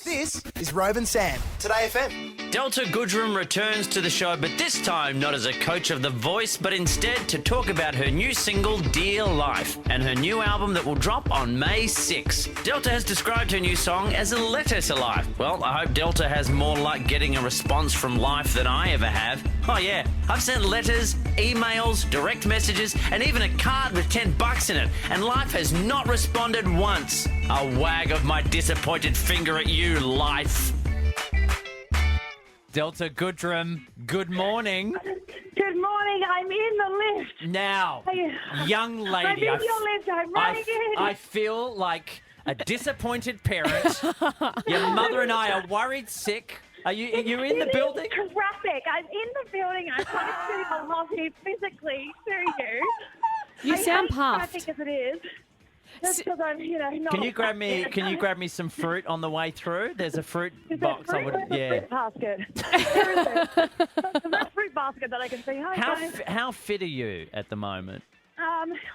This is Rove and Sam, Today FM. Delta Goodrem returns to the show, but this time not as a coach of The Voice, but instead to talk about her new single, Dear Life, and her new album that will drop on May 6. Delta has described her new song as a letter to life. Well, I hope Delta has more luck getting a response from life than I ever have. Oh yeah, I've sent letters, emails, direct messages, and even a card with $10 in it, and life has not responded once. A wag of my disappointed finger at you, life. Delta Goodrem, good morning. Good morning. I'm in the lift. Now, young lady, I'm in your lift. I'm running in. I feel like a disappointed parent. Your mother and I are worried sick. Are you in the building? Traffic. I'm in the building. I'm trying to see the lobby physically to you. You sound puffed. Traffic as it is. Just because I'm, not. Can you grab me some fruit on the way through? There's a fruit Is box. there fruit? Fruit basket. Where is it? There's a fruit basket that I can see. Hi, guys. How fit are you at the moment?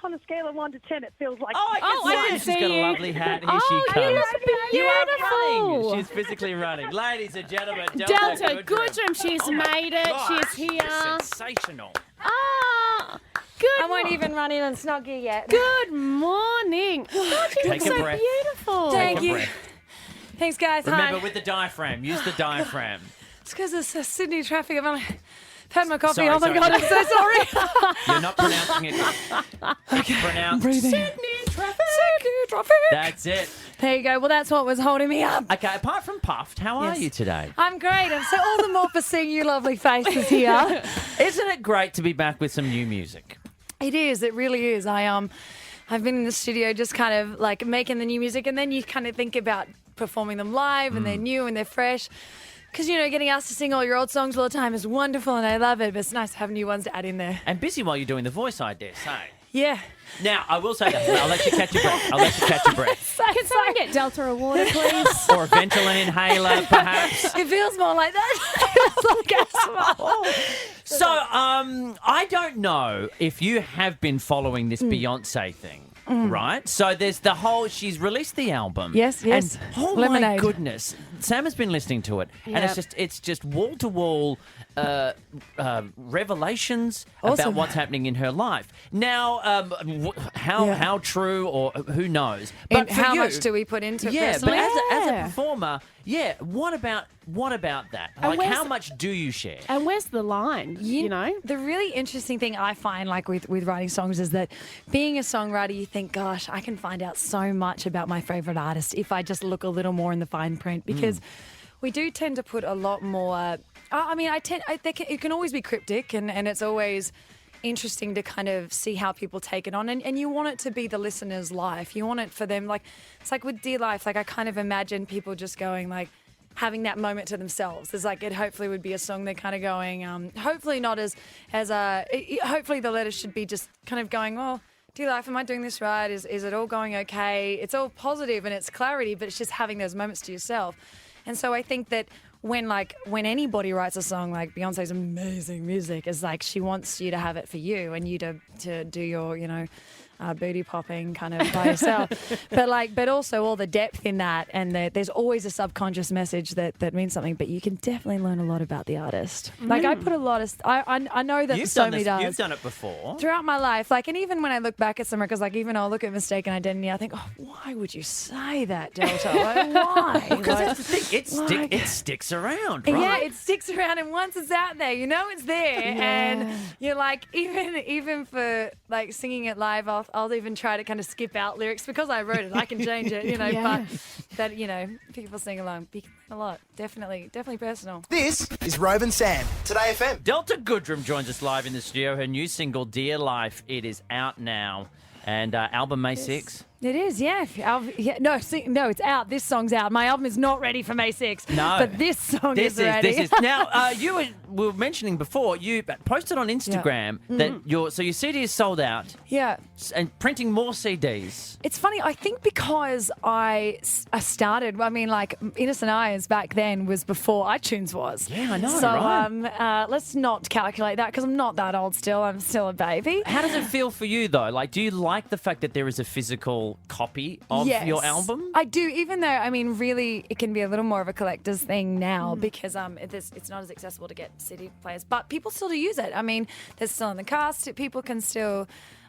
On a scale of 1 to 10, it feels like. I can She's see got a you. lovely hat. Here she comes. You You are beautiful. running. She's physically running. Ladies and gentlemen, Delta Goodrem, she's made it. Gosh, She's here. Sensational. Ah, good. I won't even run in and snug you yet. Good morning. God, you Take look a so breath. beautiful. Thank Take a you. breath. Thanks, guys. Remember, Hi. with the diaphragm. Use the diaphragm. It's because it's Sydney traffic. I've had my coffee. Sorry, oh, my sorry. God. I'm so sorry. You're not pronouncing it. It's pronounced breathing. Sydney traffic. Sydney traffic. That's it. There you go. Well, that's what was holding me up. Okay, apart from puffed, how are Yes. you today? I'm great. I'm so all the more for seeing you lovely faces here. Isn't it great to be back with some new music? It is. It really is. I've been in the studio just kind of like making the new music, and then you kind of think about performing them live, and they're new and they're fresh. Because, getting asked to sing all your old songs all the time is wonderful, and I love it, but it's nice to have new ones to add in there. And busy while you're doing the voice, I dare say. Yeah. Now, I will say that. I'll let you catch your breath. Can someone get Delta a water, please? Or a Ventolin inhaler, perhaps. It feels more like that. It's like asthma. So, I don't know if you have been following this Beyonce thing. Right? So there's the whole, she's released the album. Yes. And, oh my Lemonade. goodness. Sam has been listening to it. And it's just wall to wall revelations about Awesome. what's happening in her life. Now, how true or who knows? But And for how you- much do we put into it Yeah, but personally? as a performer, what about that? Like, where's- how much do you share? And where's the line? You know? The really interesting thing I find, like with writing songs, is that being a songwriter, you think, gosh, I can find out so much about my favourite artist if I just look a little more in the fine print, because we do tend to put a lot more. It can always be cryptic, and it's always interesting to kind of see how people take it on, and you want it to be the listener's life. You want it for them, like it's like with Dear Life. Like I kind of imagine people just going like, having that moment to themselves. There's like, it hopefully would be a song they're kind of going, hopefully not hopefully the letter should be just kind of going, well, Dear Life, am I doing this right? Is it all going okay? It's all positive and it's clarity, but it's just having those moments to yourself. And so I think that when anybody writes a song, like Beyonce's amazing music, is like she wants you to have it for you and you to do your, booty popping kind of by yourself. but also all the depth in that, and there's always a subconscious message that means something, but you can definitely learn a lot about the artist. Like I put a lot of, I know that so many does. You've done it before. Throughout my life, like, and even when I look back at some records, like even I'll look at Mistaken Identity, I think, oh, why would you say that, Delta? Like, why? Because Like, that's the thing. It sticks around, right? yeah, it sticks around, and once it's out there, it's there, and you're like, even for like singing it live, I'll even try to kind of skip out lyrics because I wrote it. I can change it, Yeah. but that people sing along a lot. Definitely personal. This is Rove and Sam, Today FM. Delta Goodrem joins us live in the studio. Her new single, Dear Life, it is out now. And album May 6. It is, yeah. No, it's out. This song's out. My album is not ready for May 6th. No. But this song is ready. This is. Now, we were mentioning before, you posted on Instagram that your CD is sold out Yeah. and printing more CDs. It's funny, I think because I started, Innocent Eyes back then was before iTunes was. Yeah, I know, So right. let's not calculate that because I'm not that old still. I'm still a baby. How does it feel for you, though? Like, do you like the fact that there is a physical physical copy of Yes. your album? I do, even though, I mean, really, it can be a little more of a collector's thing Mm. now because it's not as accessible to get CD players. But people still do use it. I mean, there's still in the cast. People still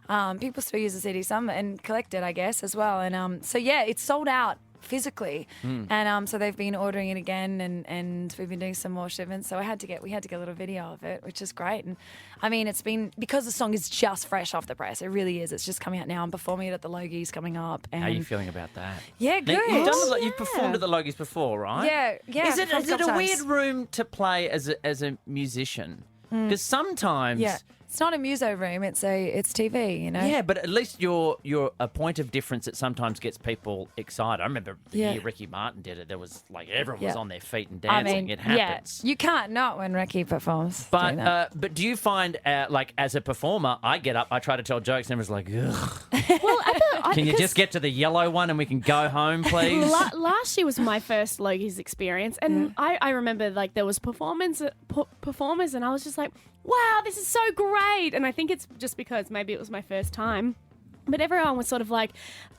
use the CD some and collect it, I guess, as well. And so, yeah, it's sold out physically, and so they've been ordering it again, and we've been doing some more shipments. So we had to get a little video of it, which is great. And I mean, it's been because the song is just fresh off the press. It really is. It's just coming out now. I'm performing it at the Logies coming up. And How are you feeling about that? Yeah, Now, good. you've performed at the Logies before, right? Yeah. Is it performed a couple weird times. room to play as a musician? Because sometimes, Yeah, it's not a muso room. It's TV. You know. yeah, but at least you're a point of difference that sometimes gets people excited. I remember the Yeah. year Ricky Martin did it. There was like everyone was Yeah. on their feet and I dancing. mean, It happens. yeah, you can't not when Ricky performs. doing that. But do you find like as a performer, I get up, I try to tell jokes, and everyone's like, ugh. Well, Can you just get to the yellow one and we can go home, please? Last year was my first Logies experience, and I remember like there was performers, and I was just like, wow, this is so great. And I think it's just because maybe it was my first time, but everyone was sort of like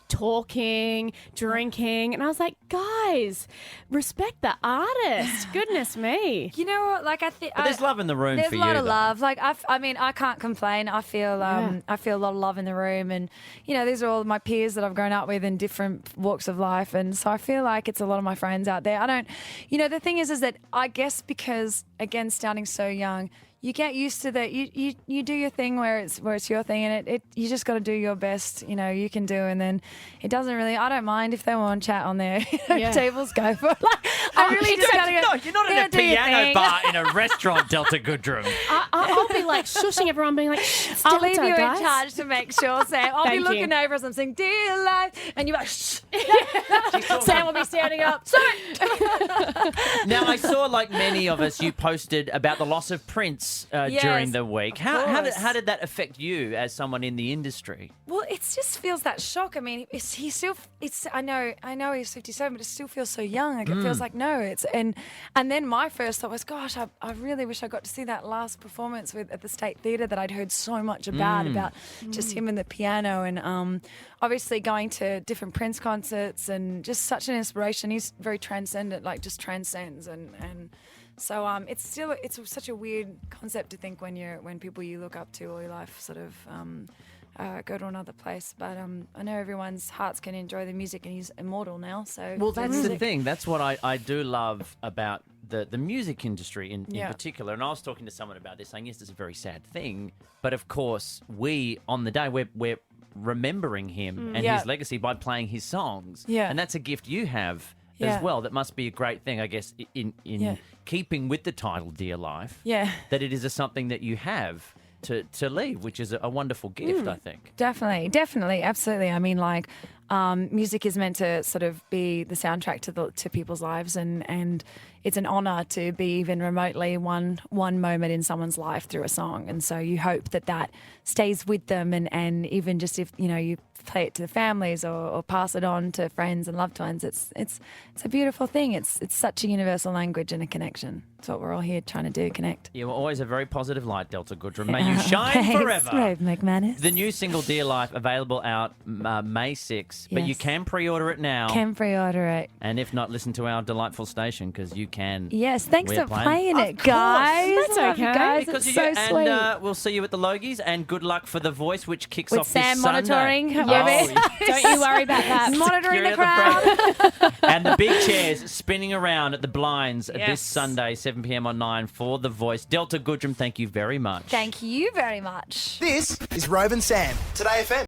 talking, drinking, and I was like, guys, respect the artist. Goodness me. You know what? Like I think But there's love in the room there's for a you. lot of though. love. Like I mean, I can't complain. I feel a lot of love in the room, and you know, these are all my peers that I've grown up with in different walks of life, and so I feel like it's a lot of my friends out there. I don't, you know, the thing is that I guess because again, starting so young. You get used to that. You do your thing where it's your thing, and it you just got to do your best. You know, you can do, and then it doesn't really. I don't mind if they want to chat on their tables. Go for it. Like, I really just gotta go. No, you're not in a do your piano thing. bar in a restaurant, Delta Goodrem. I'll be like shushing everyone, being like, I'll leave you guys. in charge to make sure, Sam. I'll be Thank looking you. over as I'm saying, "Dear life," and you're like, "Shh." Sam will be standing up. Sorry. Now, I saw, like many of us, you posted about the loss of Prince during the week. How did that affect you as someone in the industry? Well, it just feels that shock. I mean, I know he's 57, but it still feels so young. Like it feels like and then my first thought was, gosh, I really wish I got to see that last performance at the State Theatre that I'd heard so much about just him and the piano, and obviously going to different Prince concerts, and just such an inspiration. He's very transcendent, like just transcends, and so it's such a weird concept to think when people you look up to all your life sort of go to another place. But I know everyone's hearts can enjoy the music, and he's immortal now. So Well, that's the thing. That's what I do love about the music industry in Yeah. particular. And I was talking to someone about this, saying, yes, it's a very sad thing. But of course, we, on the day, we're remembering him and Yeah. his legacy by playing his songs. Yeah. And that's a gift you have Yeah. as well. That must be a great thing, I guess, in keeping with the title Dear Life. Yeah. That it is something that you have to leave, which is a wonderful gift, I think. Definitely, absolutely. I mean, like, music is meant to sort of be the soundtrack to people's lives, and it's an honour to be even remotely one moment in someone's life through a song. And so you hope that stays with them, and even just if you play it to the families or pass it on to friends and loved ones, it's a beautiful thing. It's such a universal language and a connection. It's what we're all here trying to do, connect. You were always a very positive light, Delta Goodrem. May you shine Thanks, forever. Rove McManus. The new single Dear Life available out May 6th, but you Yes. can pre-order it now. Can pre-order it. And if not, listen to our delightful station because you can. Yes, thanks We're for playing. playing it, guys. That's Love you okay. guys. Because It's of you, so sweet. and we'll see you at the Logies. And good luck for The Voice, which kicks With off Sam this Sunday. monitoring. Oh, Don't you worry about that. Monitoring the Security crowd. at the front. And the big chairs spinning around at the blinds this Yes. Sunday, 7 p.m. on 9 for The Voice. Delta Goodrem, thank you very much. Thank you very much. This is Rove and Sam. Today FM.